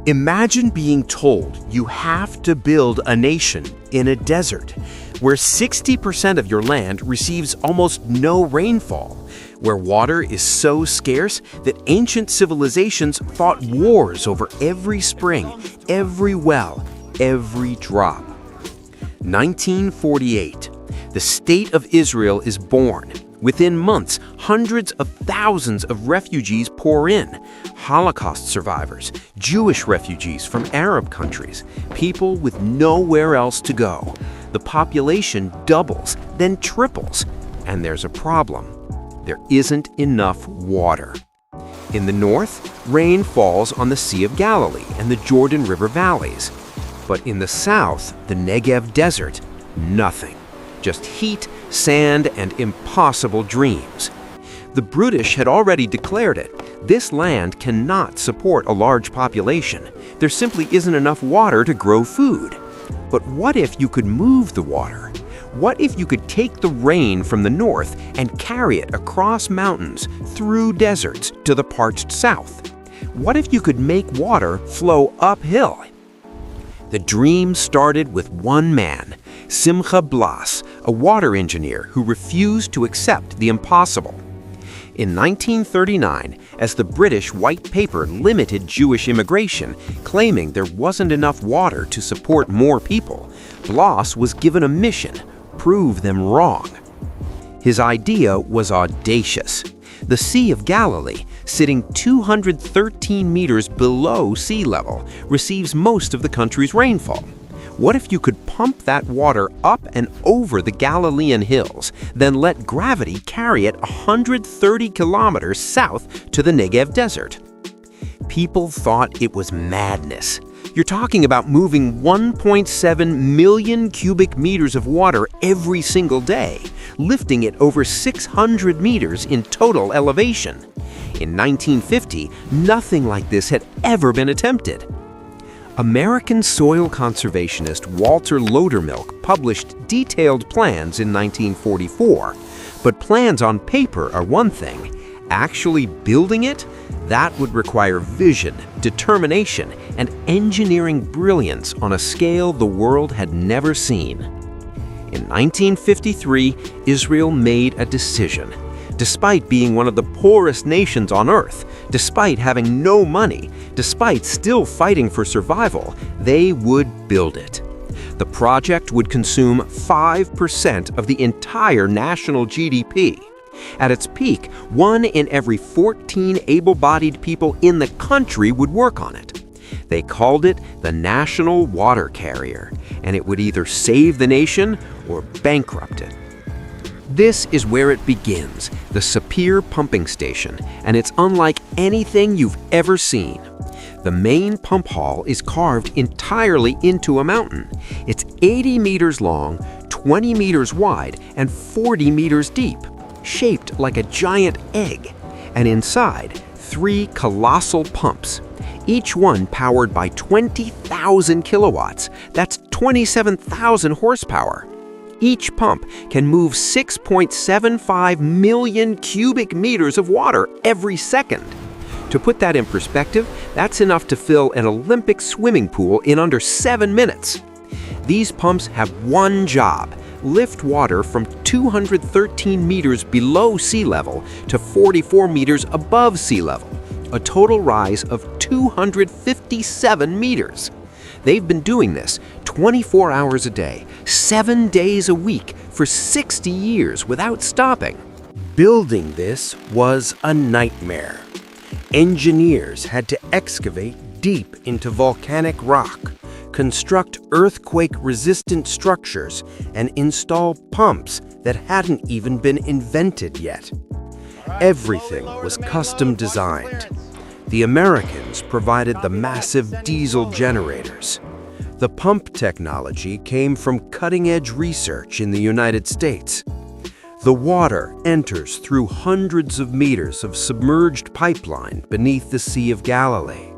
Imagine being told you have to build a nation in a desert, where 60% of your land receives almost no rainfall, where water is so scarce that ancient civilizations fought wars over every spring, every well, every drop. 1948. The State of Israel is born. Within months, hundreds of thousands of refugees pour in. Holocaust survivors, Jewish refugees from Arab countries, people with nowhere else to go. The population doubles, then triples. And there's a problem. There isn't enough water. In the north, rain falls on the Sea of Galilee and the Jordan River valleys. But in the south, the Negev desert, nothing. Just heat, sand, and impossible dreams. The British had already declared it. This land cannot support a large population. There simply isn't enough water to grow food. But what if you could move the water? What if you could take the rain from the north and carry it across mountains, through deserts, to the parched south? What if you could make water flow uphill? The dream started with one man, Simcha Blas, a water engineer who refused to accept the impossible. In 1939, as the British White Paper limited Jewish immigration, claiming there wasn't enough water to support more people, Blas was given a mission: prove them wrong. His idea was audacious. The Sea of Galilee, sitting 213 meters below sea level, receives most of the country's rainfall. What if you could pump that water up and over the Galilean hills, then let gravity carry it 130 kilometers south to the Negev desert? People thought it was madness. You're talking about moving 1.7 million cubic meters of water every single day, lifting it over 600 meters in total elevation. In 1950, nothing like this had ever been attempted. American soil conservationist Walter Loudermilk published detailed plans in 1944, but plans on paper are one thing. Actually building it? That would require vision, determination, and engineering brilliance on a scale the world had never seen. In 1953, Israel made a decision. Despite being one of the poorest nations on earth, despite having no money, despite still fighting for survival, they would build it. The project would consume 5% of the entire national GDP. At its peak, 1 in every 14 able-bodied people in the country would work on it. They called it the National Water Carrier, and it would either save the nation or bankrupt it. This is where it begins, the Sapir pumping station, and it's unlike anything you've ever seen. The main pump hall is carved entirely into a mountain. It's 80 meters long, 20 meters wide, and 40 meters deep, shaped like a giant egg. And inside, 3 colossal pumps, each one powered by 20,000 kilowatts. That's 27,000 horsepower. Each pump can move 6.75 million cubic meters of water every second. To put that in perspective, that's enough to fill an Olympic swimming pool in under 7 minutes. These pumps have one job: lift water from 213 meters below sea level to 44 meters above sea level, a total rise of 257 meters. They've been doing this 24 hours a day, 7 days a week for 60 years without stopping. Building this was a nightmare. Engineers had to excavate deep into volcanic rock, construct earthquake-resistant structures, and install pumps that hadn't even been invented yet. Everything was custom designed. The Americans provided the massive diesel generators. The pump technology came from cutting-edge research in the United States. The water enters through hundreds of meters of submerged pipeline beneath the Sea of Galilee.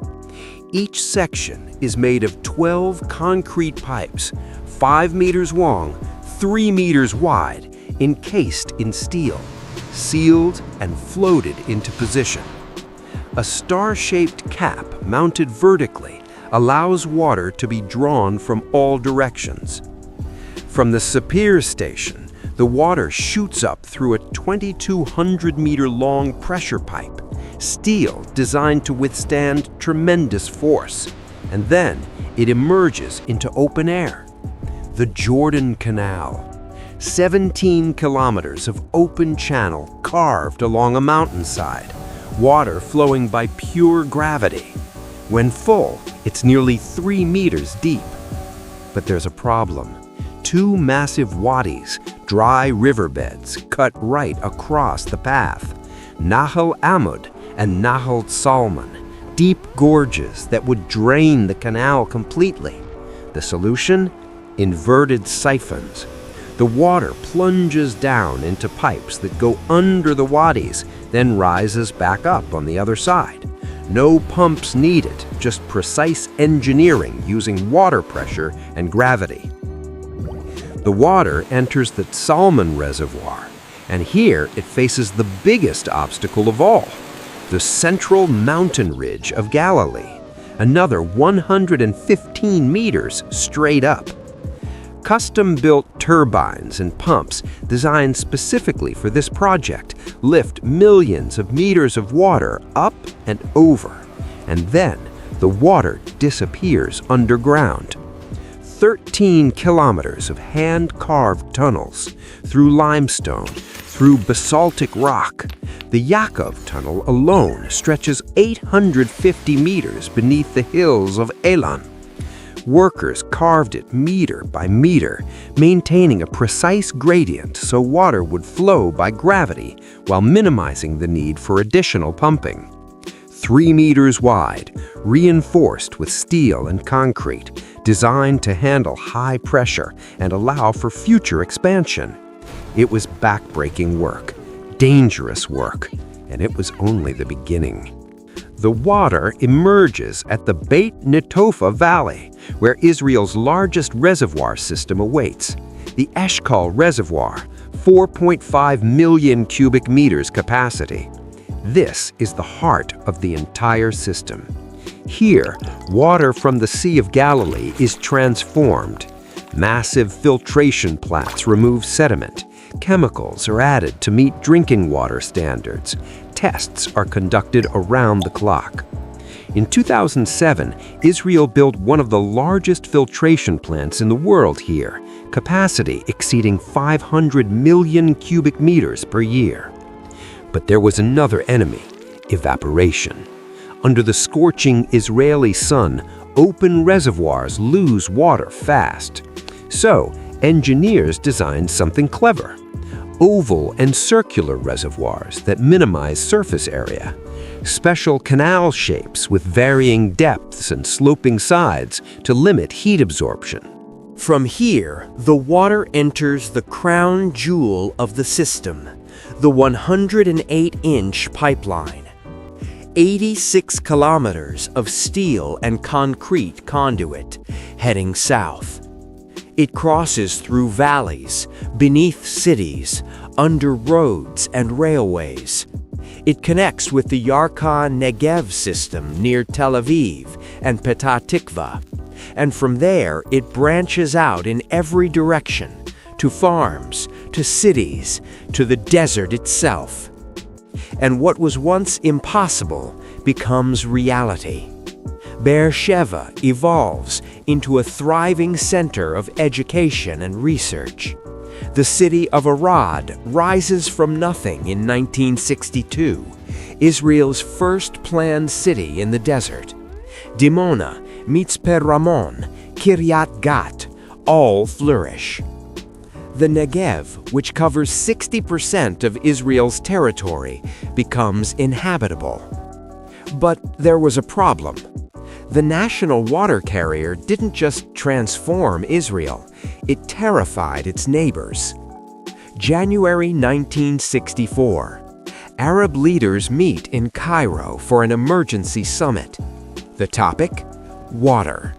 Each section is made of 12 concrete pipes, 5 meters long, 3 meters wide, encased in steel, sealed and floated into position. A star-shaped cap mounted vertically, allows water to be drawn from all directions. From the Sapir station, the water shoots up through a 2,200-meter-long pressure pipe, steel designed to withstand tremendous force, and then it emerges into open air. The Jordan Canal. 17 kilometers of open channel carved along a mountainside, water flowing by pure gravity. When full, it's nearly 3 meters deep. But there's a problem. 2 massive wadis, dry riverbeds, cut right across the path. Nahal Amud and Nahal Salman, deep gorges that would drain the canal completely. The solution? Inverted siphons. The water plunges down into pipes that go under the wadis, then rises back up on the other side. No pumps needed, just precise engineering using water pressure and gravity. The water enters the Salman Reservoir, and here it faces the biggest obstacle of all, the central mountain ridge of Galilee, another 115 meters straight up. Custom-built turbines and pumps designed specifically for this project lift millions of meters of water up and over, and then the water disappears underground. 13 kilometers of hand-carved tunnels through limestone, through basaltic rock. The Yaakov Tunnel alone stretches 850 meters beneath the hills of Elan. Workers carved it meter by meter, maintaining a precise gradient so water would flow by gravity while minimizing the need for additional pumping. 3 meters wide, reinforced with steel and concrete, designed to handle high pressure and allow for future expansion. It was backbreaking work, dangerous work, and it was only the beginning. The water emerges at the Beit Netofa Valley, where Israel's largest reservoir system awaits, the Eshkol Reservoir, 4.5 million cubic meters capacity. This is the heart of the entire system. Here, water from the Sea of Galilee is transformed. Massive filtration plants remove sediment. Chemicals are added to meet drinking water standards. Tests are conducted around the clock. In 2007, Israel built one of the largest filtration plants in the world here, capacity exceeding 500 million cubic meters per year. But there was another enemy, evaporation. Under the scorching Israeli sun, open reservoirs lose water fast. So, engineers designed something clever. Oval and circular reservoirs that minimize surface area. Special canal shapes with varying depths and sloping sides to limit heat absorption. From here, the water enters the crown jewel of the system, the 108-inch pipeline. 86 kilometers of steel and concrete conduit heading south. It crosses through valleys, beneath cities, under roads and railways. It connects with the Yarkon Negev system near Tel Aviv and Petah Tikva, and from there it branches out in every direction, to farms, to cities, to the desert itself. And what was once impossible becomes reality. Beersheba evolves into a thriving center of education and research. The city of Arad rises from nothing in 1962, Israel's first planned city in the desert. Dimona, Mitzpe Ramon, Kiryat Gat, all flourish. The Negev, which covers 60% of Israel's territory, becomes inhabitable. But there was a problem. The national water carrier didn't just transform Israel, it terrified its neighbors. January 1964. Arab leaders meet in Cairo for an emergency summit. The topic? Water.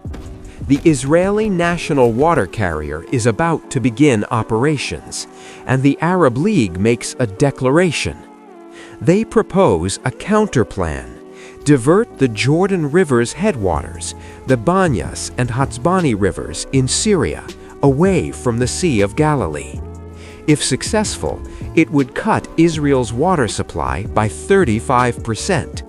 The Israeli national water carrier is about to begin operations, and the Arab League makes a declaration. They propose a counterplan. Divert the Jordan River's headwaters, the Banyas and Hatzbani rivers in Syria, away from the Sea of Galilee. If successful, it would cut Israel's water supply by 35%.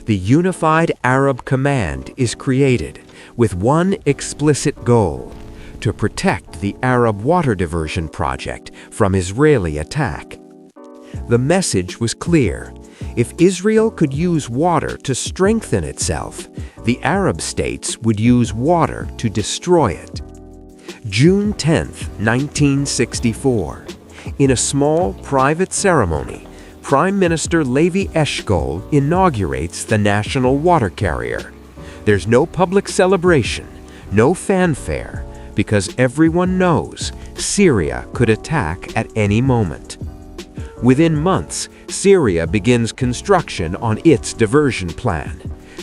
The Unified Arab Command is created with one explicit goal: to protect the Arab water diversion project from Israeli attack. The message was clear. If Israel could use water to strengthen itself, the Arab states would use water to destroy it. June 10, 1964. In a small private ceremony, Prime Minister Levi Eshkol inaugurates the national water carrier. There's no public celebration, no fanfare, because everyone knows Syria could attack at any moment. Within months, Syria begins construction on its diversion plan.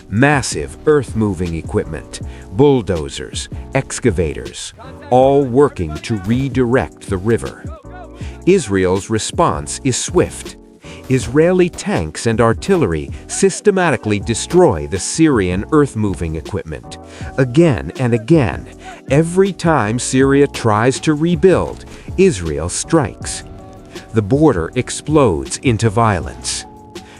Massive earth-moving equipment, bulldozers, excavators, all working to redirect the river. Israel's response is swift. Israeli tanks and artillery systematically destroy the Syrian earth-moving equipment. Again and again, every time Syria tries to rebuild, Israel strikes. The border explodes into violence.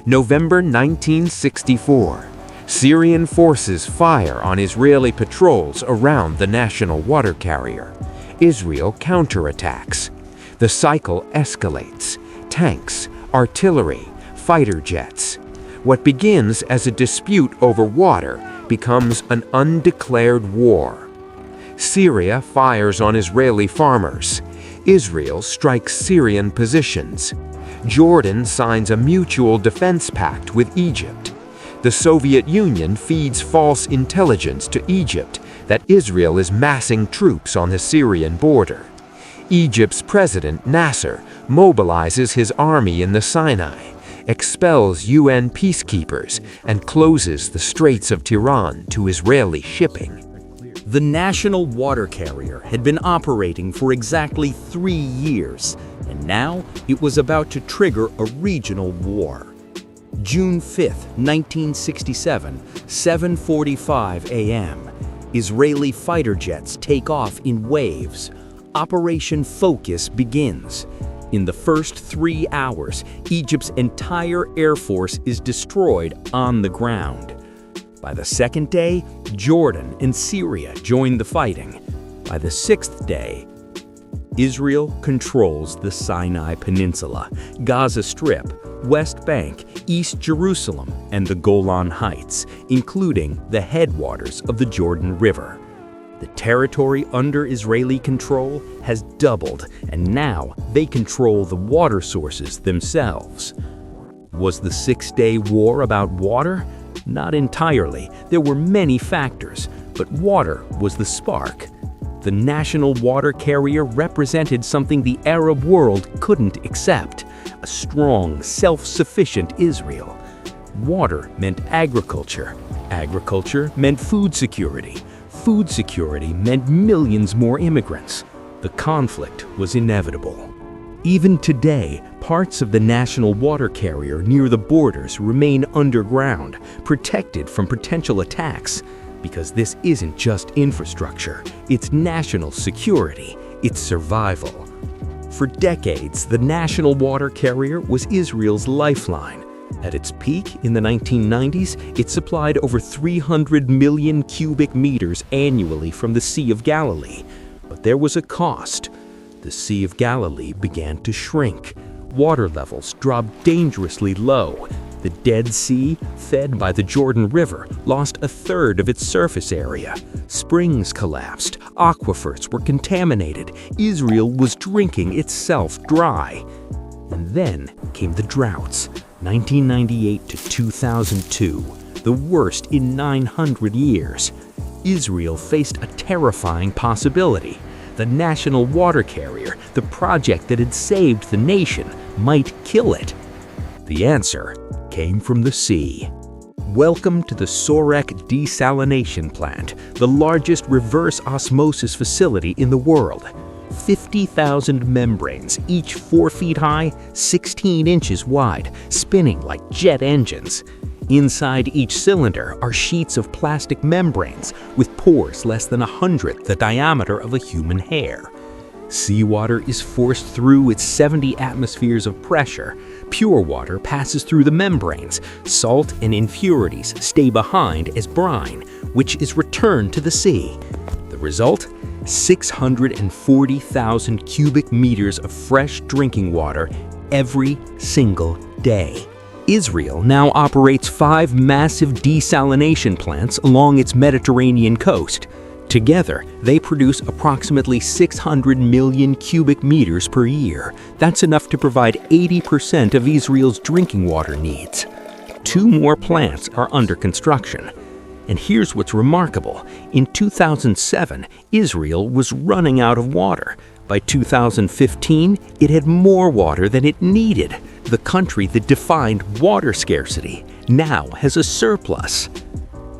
November 1964. Syrian forces fire on Israeli patrols around the national water carrier. Israel counterattacks. The cycle escalates. Tanks, artillery, fighter jets. What begins as a dispute over water becomes an undeclared war. Syria fires on Israeli farmers. Israel strikes Syrian positions. Jordan signs a mutual defense pact with Egypt. The Soviet Union feeds false intelligence to Egypt that Israel is massing troops on the Syrian border. Egypt's President Nasser mobilizes his army in the Sinai, expels UN peacekeepers, and closes the Straits of Tiran to Israeli shipping. The national water carrier had been operating for exactly 3 years, and now it was about to trigger a regional war. June 5, 1967, 7:45 a.m. Israeli fighter jets take off in waves. Operation Focus begins. In the first 3 hours, Egypt's entire air force is destroyed on the ground. By the second day, Jordan and Syria join the fighting. By the 6th day, Israel controls the Sinai Peninsula, Gaza Strip, West Bank, East Jerusalem, and the Golan Heights, including the headwaters of the Jordan River. The territory under Israeli control has doubled, and now they control the water sources themselves. Was the 6-day war about water? Not entirely. There were many factors, but water was the spark. The national water carrier represented something the Arab world couldn't accept: a strong, self-sufficient Israel. Water meant agriculture. Agriculture meant food security. Food security meant millions more immigrants. The conflict was inevitable. Even today, parts of the national water carrier near the borders remain underground, protected from potential attacks. Because this isn't just infrastructure, it's national security, it's survival. For decades, the national water carrier was Israel's lifeline. At its peak in the 1990s, it supplied over 300 million cubic meters annually from the Sea of Galilee. But there was a cost. The Sea of Galilee began to shrink. Water levels dropped dangerously low. The Dead Sea, fed by the Jordan River, lost a third of its surface area. Springs collapsed. Aquifers were contaminated. Israel was drinking itself dry. And then came the droughts. 1998 to 2002, the worst in 900 years. Israel faced a terrifying possibility. The national water carrier, the project that had saved the nation, might kill it. The answer came from the sea. Welcome to the Sorek Desalination Plant, the largest reverse osmosis facility in the world. 50,000 membranes, each 4 feet high, 16 inches wide, spinning like jet engines. Inside each cylinder are sheets of plastic membranes with pores less than 100th the diameter of a human hair. Seawater is forced through its 70 atmospheres of pressure. Pure water passes through the membranes. Salt and impurities stay behind as brine, which is returned to the sea. The result? 640,000 cubic meters of fresh drinking water every single day. Israel now operates 5 massive desalination plants along its Mediterranean coast. Together, they produce approximately 600 million cubic meters per year. That's enough to provide 80% of Israel's drinking water needs. 2 more plants are under construction. And here's what's remarkable. In 2007, Israel was running out of water. By 2015, it had more water than it needed. The country that defined water scarcity now has a surplus.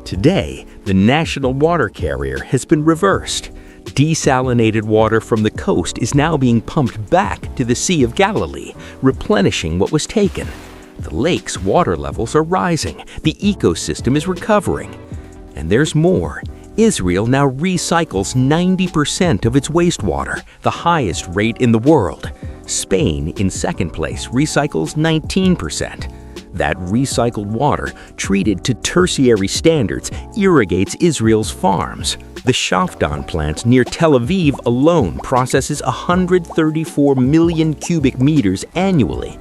Today, the national water carrier has been reversed. Desalinated water from the coast is now being pumped back to the Sea of Galilee, replenishing what was taken. The lake's water levels are rising. The ecosystem is recovering. And there's more. Israel now recycles 90% of its wastewater, the highest rate in the world. Spain, in second place, recycles 19%. That recycled water, treated to tertiary standards, irrigates Israel's farms. The Shafdan plant near Tel Aviv alone processes 134 million cubic meters annually.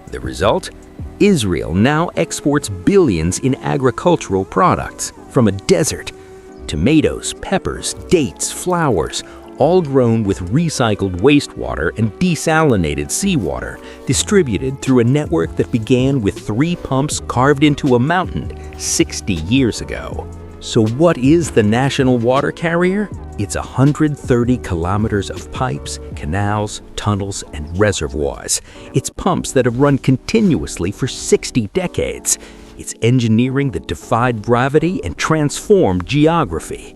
The result? Israel now exports billions in agricultural products from a desert. Tomatoes, peppers, dates, flowers, all grown with recycled wastewater and desalinated seawater, distributed through a network that began with 3 pumps carved into a mountain 60 years ago. So what is the national water carrier? It's 130 kilometers of pipes, canals, tunnels, and reservoirs. It's pumps that have run continuously for 60 decades. It's engineering that defied gravity and transformed geography.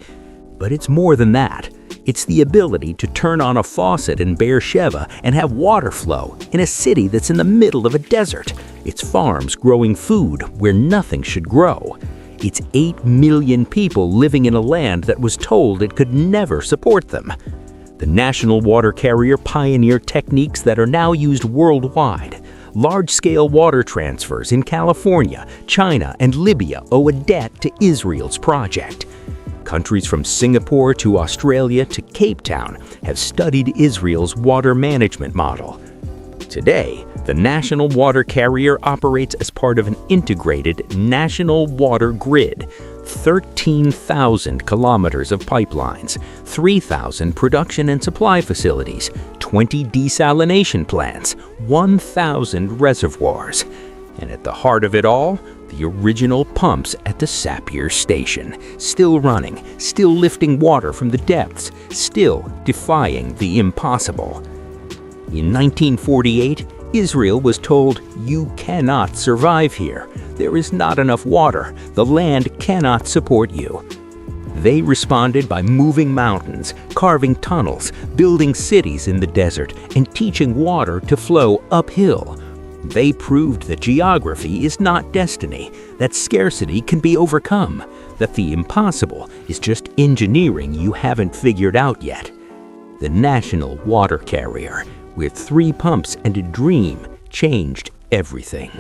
But it's more than that. It's the ability to turn on a faucet in Beersheba and have water flow in a city that's in the middle of a desert. It's farms growing food where nothing should grow. It's 8 million people living in a land that was told it could never support them. The national water carrier pioneered techniques that are now used worldwide. Large-scale water transfers in California, China, and Libya owe a debt to Israel's project. Countries from Singapore to Australia to Cape Town have studied Israel's water management model. Today, the national water carrier operates as part of an integrated national water grid. 13,000 kilometers of pipelines, 3,000 production and supply facilities, 20 desalination plants, 1,000 reservoirs. And at the heart of it all, the original pumps at the Sapir station, still running, still lifting water from the depths, still defying the impossible. In 1948, Israel was told, "You cannot survive here. There is not enough water. The land cannot support you." They responded by moving mountains, carving tunnels, building cities in the desert, and teaching water to flow uphill. They proved that geography is not destiny, that scarcity can be overcome, that the impossible is just engineering you haven't figured out yet. The national water carrier, with 3 pumps and a dream, changed everything.